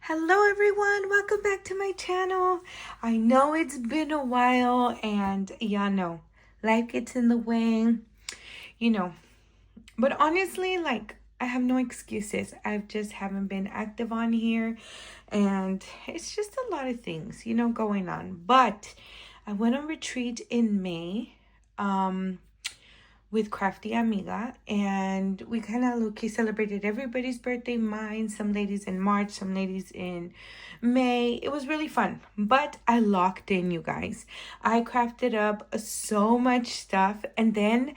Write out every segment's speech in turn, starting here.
Hello everyone, welcome back to my channel. I know it's been a while and y'all know life gets in the way, you know, but honestly, like, I have no excuses. I just haven't been active on here and it's just a lot of things, going on. But I went on retreat in May. With Crafty Amiga, and we kind of low-key celebrated everybody's birthday. Mine, some ladies in March, some ladies in May. It was really fun, but I locked in, you guys. I crafted up so much stuff, and then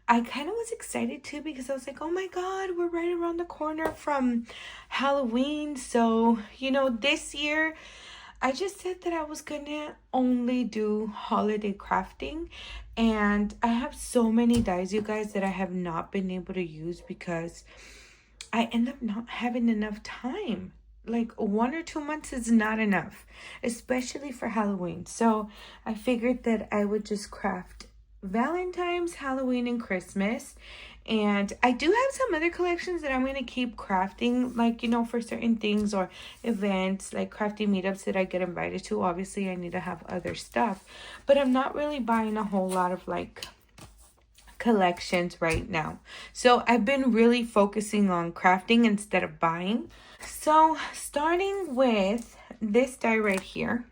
I kind of was excited too because I was like, oh my god, we're right around the corner from Halloween. So, this year I just said that I was gonna only do holiday crafting, and I have so many dies, you guys, that I have not been able to use because I end up not having enough time. Like 1 or 2 months is not enough, especially for Halloween. So I figured that I would just craft Valentine's, Halloween, and Christmas. And I do have some other collections that I'm going to keep crafting, like, for certain things or events, like crafting meetups that I get invited to. Obviously, I need to have other stuff, but I'm not really buying a whole lot of like collections right now. So I've been really focusing on crafting instead of buying. So starting with this die right here.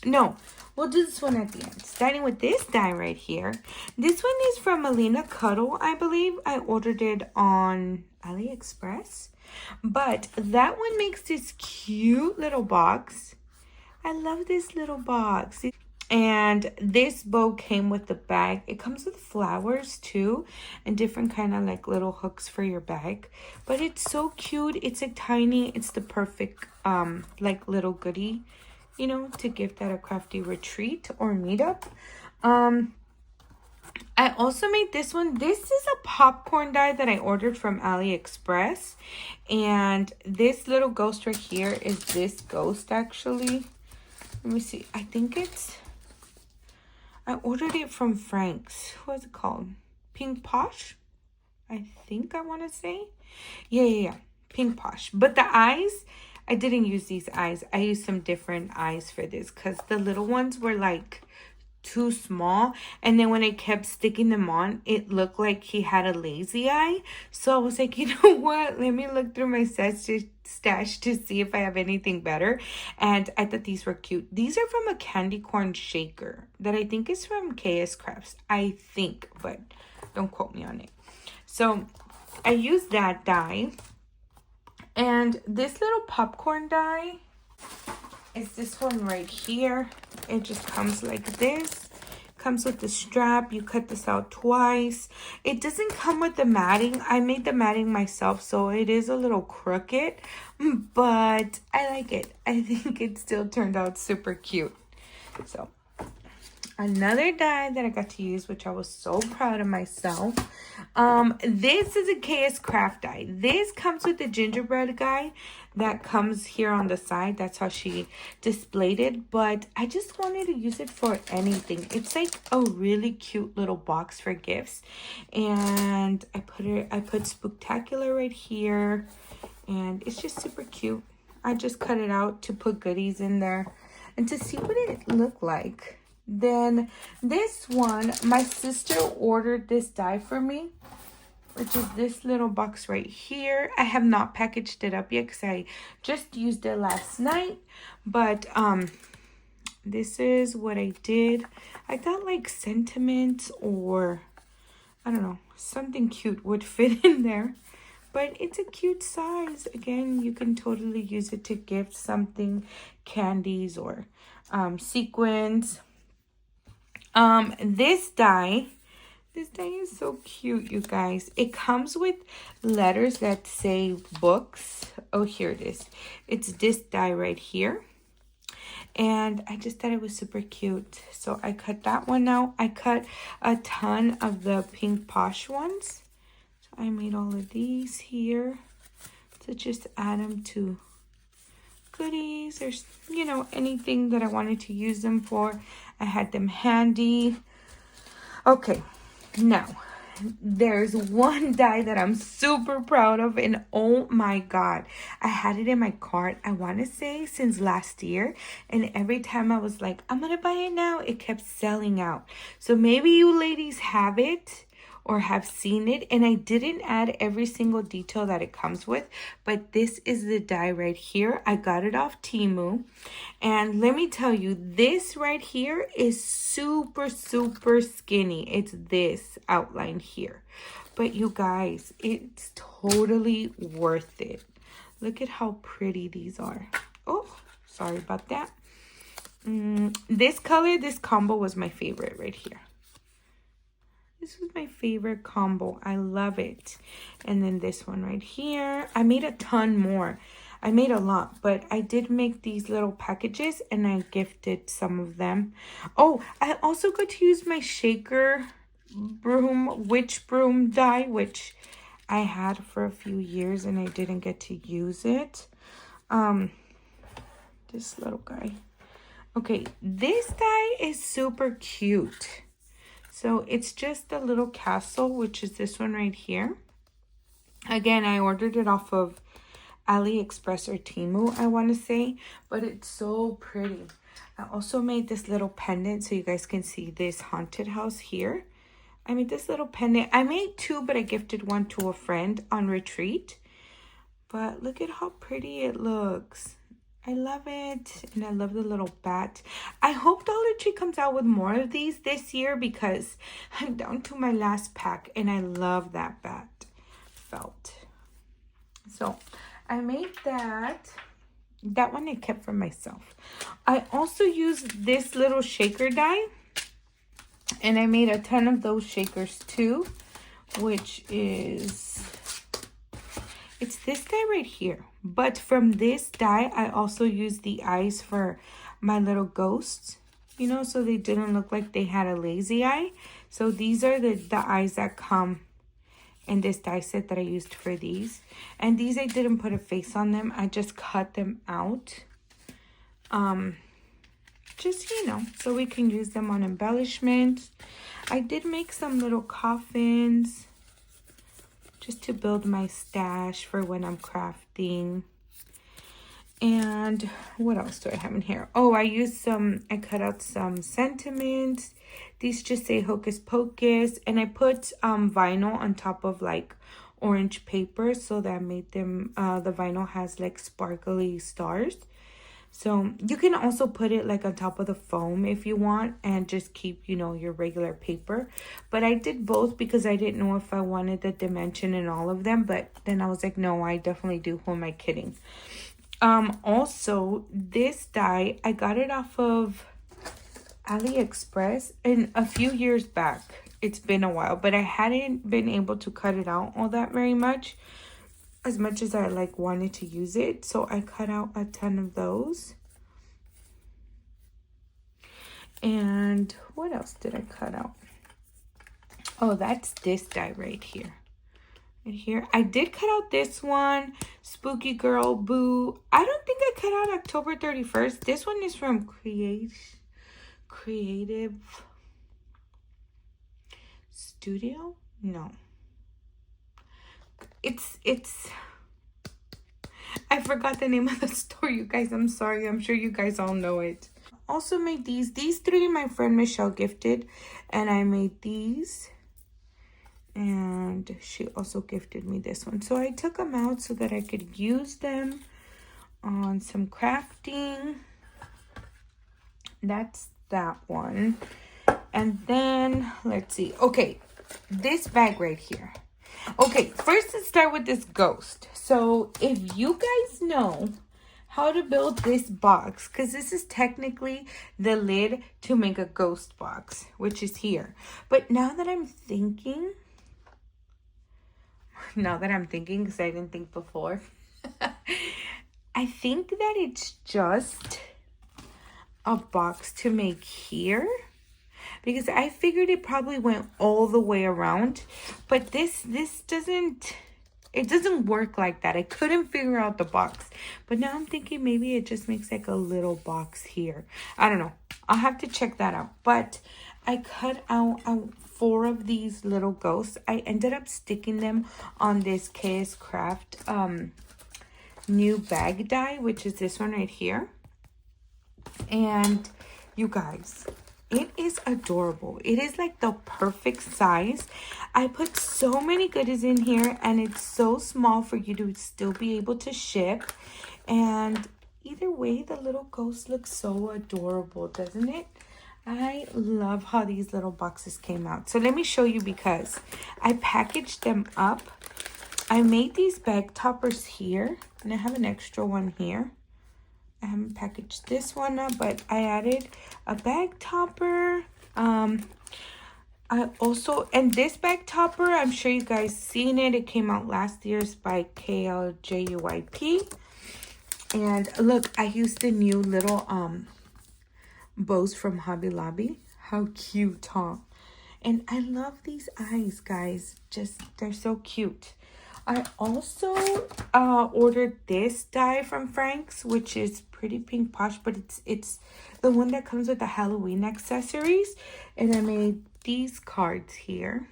No, we'll do this one at the end. Starting with this die right here. This one is from Melina Cuddle, I believe. I ordered it on AliExpress. But that one makes this cute little box. I love this little box. And this bow came with the bag. It comes with flowers too, and different kind of like little hooks for your bag. But it's so cute. It's like tiny. It's the perfect like little goodie, to gift at a crafty retreat or meetup. I also made this one. This is a popcorn die that I ordered from AliExpress. And this little ghost right here is this ghost actually. Let me see. I ordered it from Frank's. What's it called? Pink Posh? I think I want to say. Yeah. Pink Posh. But the eyes, I didn't use these eyes. I used some different eyes for this because the little ones were like too small. And then when I kept sticking them on, it looked like he had a lazy eye. So I was like, you know what? Let me look through my stash to see if I have anything better. And I thought these were cute. These are from a candy corn shaker that I think is from KS Crafts. I think, but don't quote me on it. So I used that die. And this little popcorn die is this one right here. It just comes like this. Comes with the strap. You cut this out twice. It doesn't come with the matting. I made the matting myself, so it is a little crooked, but I like it. I think it still turned out super cute. So another die that I got to use, which I was so proud of myself. This is a KS Craft die. This comes with the gingerbread guy that comes here on the side. That's how she displayed it. But I just wanted to use it for anything. It's like a really cute little box for gifts. And I put Spooktacular right here. And it's just super cute. I just cut it out to put goodies in there and to see what it looked like. Then this one, my sister ordered this die for me, which is this little box right here. I have not packaged it up yet because I just used it last night. But this is what I did. I thought like sentiment or I don't know, something cute would fit in there. But it's a cute size. Again, you can totally use it to gift something, candies or sequins. This die is so cute, you guys. It comes with letters that say books. Oh, here it is. It's this die right here. And I just thought it was super cute. So I cut that one out. I cut a ton of the Pink Posh ones. So I made all of these here to just add them to goodies or, anything that I wanted to use them for. I had them handy. Okay, now there's one die that I'm super proud of, and oh my god, I had it in my cart, I want to say since last year, and every time I was like, I'm gonna buy it now, it kept selling out. So maybe you ladies have it or have seen it, and I didn't add every single detail that it comes with, but this is the die right here. I got it off Temu, and let me tell you, this right here is super skinny. It's this outline here, but you guys, it's totally worth it. Look at how pretty these are. Oh, sorry about that. This color, this combo was my favorite right here. This was my favorite combo. I love it. And then this one right here. I made a ton more. I made a lot, but I did make these little packages and I gifted some of them. Oh, I also got to use my shaker broom, witch broom die, which I had for a few years and I didn't get to use it. This little guy. Okay, this die is super cute. So it's just a little castle, which is this one right here. Again, I ordered it off of AliExpress or Temu, I want to say, but it's so pretty. I also made this little pendant so you guys can see this haunted house here. I made this little pendant. I made two, but I gifted one to a friend on retreat. But look at how pretty it looks. I love it, and I love the little bat. I hope Dollar Tree comes out with more of these this year because I'm down to my last pack, and I love that bat felt. So I made that. That one I kept for myself. I also used this little shaker die, and I made a ton of those shakers too, which is... it's this die right here. But from this die, I also used the eyes for my little ghosts, you know, so they didn't look like they had a lazy eye. So these are the eyes that come in this die set that I used for these. And these, I didn't put a face on them. I just cut them out. Just, you know, so we can use them on embellishments. I did make some little coffins, just to build my stash for when I'm crafting. And what else do I have in here? Oh, I cut out some sentiments. These just say Hocus Pocus. And I put vinyl on top of like orange paper, so that made them, the vinyl has like sparkly stars. So you can also put it like on top of the foam if you want and just keep, you know, your regular paper. But I did both because I didn't know if I wanted the dimension in all of them. But then I was like, no, I definitely do. Who am I kidding? Also, this die, I got it off of AliExpress in a few years back. It's been a while, but I hadn't been able to cut it out all that very much. As much as I like wanted to use it, so I cut out a ton of those. And what else did I cut out? Oh, that's this die right here. Right here. I did cut out this one, Spooky Girl Boo. I don't think I cut out October 31st. This one is from Creative Studio? No. It's I forgot the name of the store, you guys. I'm sorry. I'm sure you guys all know it. Also made these three my friend Michelle gifted, and I made these, and she also gifted me this one. So I took them out so that I could use them on some crafting. That's that one. And then let's see. Okay, this bag right here. Okay, first let's start with this ghost. So if you guys know how to build this box, because this is technically the lid to make a ghost box, which is here. But now that I'm thinking, because I didn't think before, I think that it's just a box to make here. Because I figured it probably went all the way around. But this doesn't, it doesn't work like that. I couldn't figure out the box. But now I'm thinking maybe it just makes like a little box here. I don't know. I'll have to check that out. But I cut out 4 of these little ghosts. I ended up sticking them on this KS Craft new bag die, which is this one right here. And you guys, it is adorable. It is like the perfect size. I put so many goodies in here, and it's so small for you to still be able to ship. And either way, the little ghost looks so adorable, doesn't it? I love how these little boxes came out. So let me show you, because I packaged them up. I made these bag toppers here, and I have an extra one here. I haven't packaged this one up, but I added a bag topper. I also, and this bag topper, I'm sure you guys seen it. It came out last year's by KLJUYP. And look, I used the new little bows from Hobby Lobby. How cute, huh? And I love these eyes, guys. Just, they're so cute. I also ordered this die from Frank's, which is pretty pink posh, but it's the one that comes with the Halloween accessories. And I made these cards here.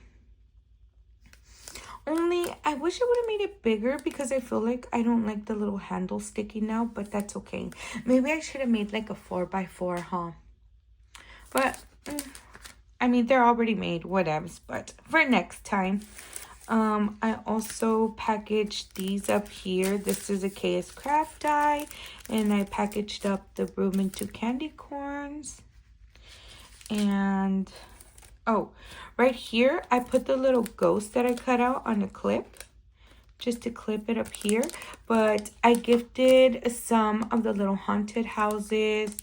Only, I wish I would have made it bigger, because I feel like I don't like the little handle sticking out, but that's okay. Maybe I should have made like a 4x4, huh? But, I mean, they're already made, whatevs. But for next time, I also packaged these up here. This is a KS Craft die, and I packaged up the Broom into candy corns. And oh, right here, I put the little ghost that I cut out on a clip, just to clip it up here. But I gifted some of the little haunted houses.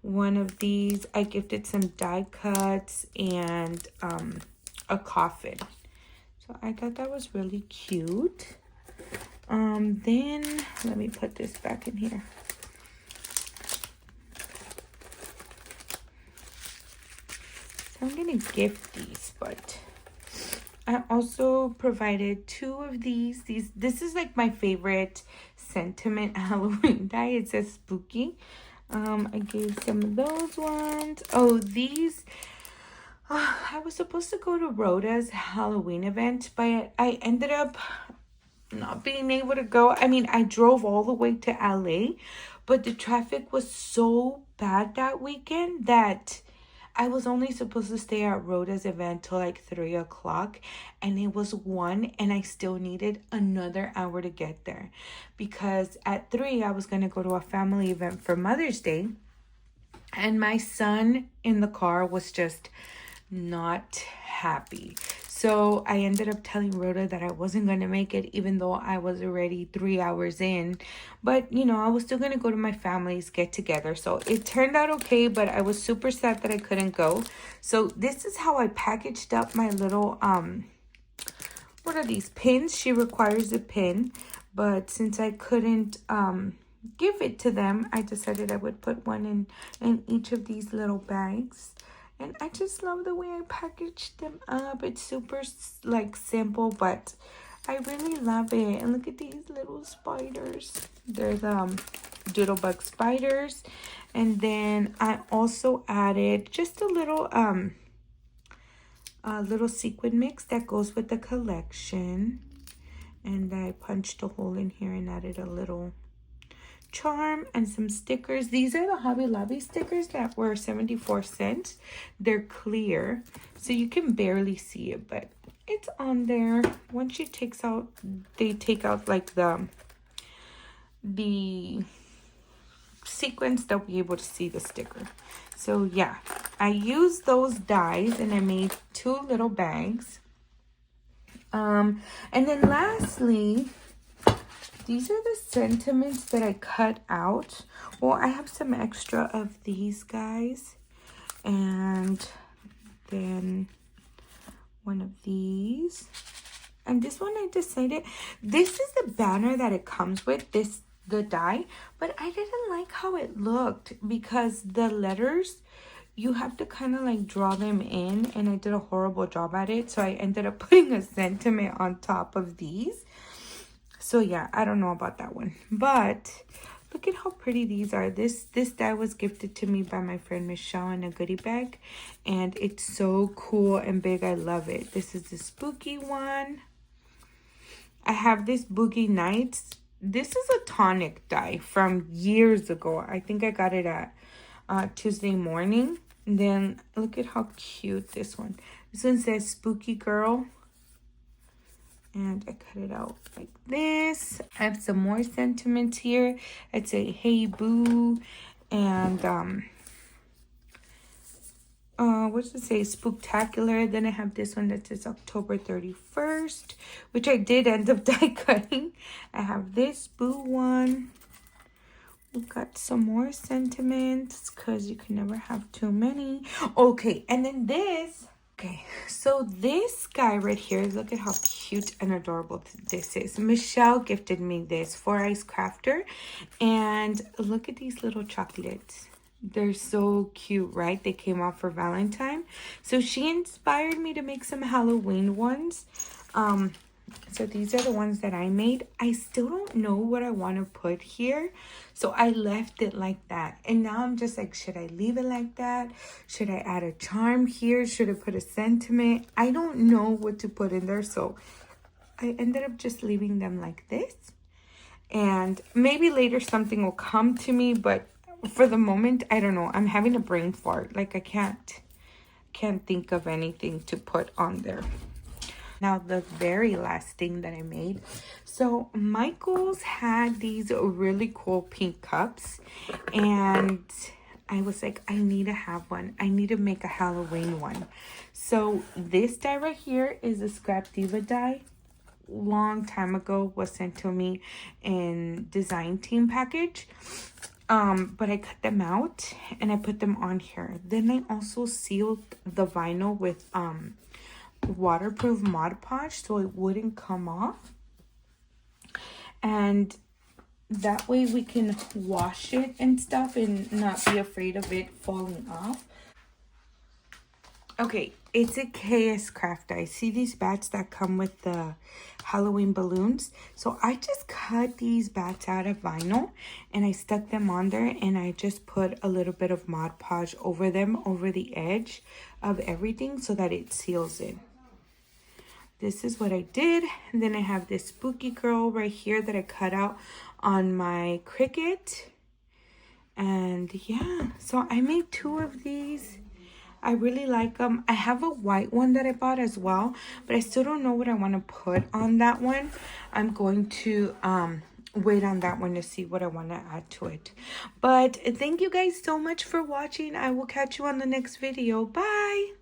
One of these, I gifted some die cuts and a coffin. So I thought that was really cute. Then let me put this back in here. So I'm gonna gift these, but I also provided 2 of these. This is like my favorite sentiment Halloween die. It says spooky. I gave some of those ones. Oh, these. I was supposed to go to Rhoda's Halloween event, but I ended up not being able to go. I mean, I drove all the way to LA, but the traffic was so bad that weekend that I was only supposed to stay at Rhoda's event till like 3 o'clock, and it was 1, and I still needed another hour to get there, because at 3 I was going to go to a family event for Mother's Day, and my son in the car was just not happy. So I ended up telling Rhoda that I wasn't going to make it, even though I was already 3 hours in. But, you know, I was still going to go to my family's get together. So it turned out okay, but I was super sad that I couldn't go. So this is how I packaged up my little, what are these, pins? She requires a pin. But since I couldn't give it to them, I decided I would put one in each of these little bags. And I just love the way I packaged them up. It's super, like, simple, but I really love it. And look at these little spiders. They're the doodlebug spiders. And then I also added just a little sequin mix that goes with the collection. And I punched a hole in here and added a little charm and some stickers. These are the Hobby Lobby stickers that were 74 cents. They're clear, so you can barely see it, but it's on there. Once she takes out, they take out like the sequence, they'll be able to see the sticker. So yeah, I used those dies and I made 2 little bags. And then lastly, these are the sentiments that I cut out. Well, I have some extra of these guys. And then one of these. And this one I decided, this is the banner that it comes with, the die. But I didn't like how it looked, because the letters, you have to kind of like draw them in. And I did a horrible job at it. So I ended up putting a sentiment on top of these. So yeah, I don't know about that one. But Look at how pretty these are. This die was gifted to me by my friend Michelle in a goodie bag. And it's so cool and big. I love it. This is the spooky one. I have this Boogie Nights. This is a tonic die from years ago. I think I got it at Tuesday morning. And then look at how cute this one. This one says Spooky Girl. And I cut it out like this. I have some more sentiments here. I'd say Hey Boo. And what does it say? Spooktacular. Then I have this one that says October 31st, which I did end up die cutting. I have this Boo one. We've got some more sentiments because you can never have too many. Okay, and then this. Okay, so this guy right here, look at how cute and adorable this is. Michelle gifted me this 4 Ice Crafter. And look at these little chocolates. They're so cute, right? They came out for Valentine. So she inspired me to make some Halloween ones. So these are the ones that I made. I still don't know what I want to put here. So I left it like that. And now I'm just like, should I leave it like that? Should I add a charm here? Should I put a sentiment? I don't know what to put in there. So I ended up just leaving them like this. And maybe later something will come to me. But for the moment, I don't know. I'm having a brain fart. Like I can't think of anything to put on there. Now, the very last thing that I made. So, Michael's had these really cool pink cups. And I was like, I need to have one. I need to make a Halloween one. So, this die right here is a Scrap Diva die. Long time ago was sent to me in design team package. But I cut them out and I put them on here. Then I also sealed the vinyl with waterproof Mod Podge so it wouldn't come off, and that way we can wash it and stuff and not be afraid of it falling off. Okay, it's a KS craft die. See these bats that come with the Halloween balloons? So I just cut these bats out of vinyl and I stuck them on there, and I just put a little bit of Mod Podge over them, over the edge of everything, so that it seals it. This is what I did. And then I have this spooky girl right here that I cut out on my Cricut. And yeah, so I made 2 of these. I really like them. I have a white one that I bought as well, but I still don't know what I want to put on that one. I'm going to wait on that one to see what I want to add to it. But thank you guys so much for watching. I will catch you on the next video. Bye.